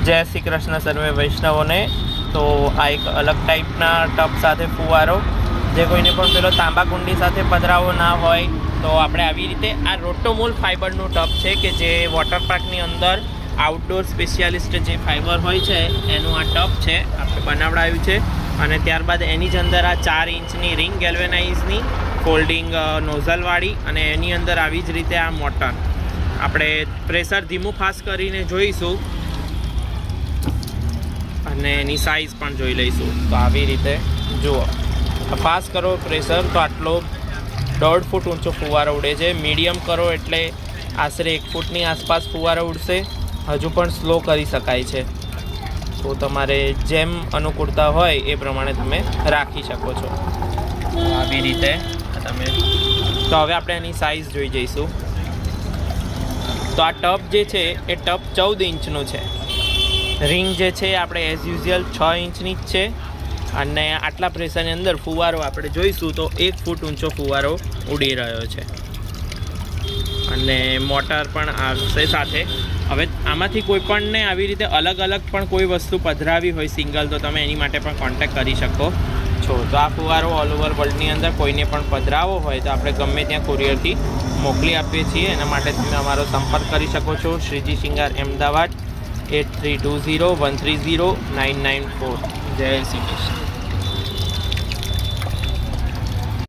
જય શ્રી કૃષ્ણ સર્વે વૈષ્ણવોને। તો આ એક અલગ ટાઈપના ટબ સાથે ફુવારો, જે કોઈને પણ પેલો તાંબા કુંડી સાથે પધરાવો ના હોય તો આપણે આવી રીતે આ રોટોમોલ ફાઇબરનું ટબ છે કે જે વોટર પાર્કની અંદર આઉટડોર સ્પેશિયાલિસ્ટ જે ફાઇબર હોય છે એનું આ ટબ છે, આપણે બનાવડાવ્યું છે। અને ત્યારબાદ એની જ અંદર આ 4 ઇંચની રિંગ ગેલ્વેનાઇઝની ફોલ્ડિંગ નોઝલવાળી, અને એની અંદર આવી જ રીતે આ મોટર। આપણે પ્રેશર ધીમું ફાસ્ટ કરીને જોઈશું અને એની સાઇઝ પણ જોઈ લઈશું। તો આવી રીતે જુઓ, ફાસ્ટ કરો પ્રેશર તો આટલો 1.5 ફૂટ ઊંચો ફુવારો ઉડે છે। મીડિયમ કરો એટલે આશરે 1 ફૂટની આસપાસ ફુવારો ઉડશે। હજુ પણ સ્લો કરી શકાય છે, તો તમારે જેમ અનુકૂળતા હોય એ પ્રમાણે તમે રાખી શકો છો। આવી રીતે તમે તો હવે આપણે એની સાઇઝ જોઈ જઈશું। તો આ ટબ જે છે એ ટબ 14 ઇંચનું છે। રિંગ જે છે આપણે એઝ યુઝ્યુઅલ 6 ઇંચની જ છે, અને આટલા પ્રેશરની અંદર ફુવારો આપણે જોઈશું તો 1 ફૂટ ઊંચો ફુવારો ઉડી રહ્યો છે, અને મોટર પણ આવશે સાથે। હવે આમાંથી કોઈ પણને આવી રીતે અલગ અલગ પણ કોઈ વસ્તુ પધરાવી હોય સિંગલ, તો તમે એની માટે પણ કોન્ટેક્ટ કરી શકો છો। તો આ ફુવારો ઓલ ઓવર વર્લ્ડની અંદર કોઈને પણ પધરાવો હોય તો આપણે ગમે ત્યાં કુરિયરથી મોકલી આપીએ છીએ। એના માટે તમે અમારો સંપર્ક કરી શકો છો। શ્રીજી શિંગાર, અમદાવાદ, 8320130994। જય શ્રી કૃષ્ણ।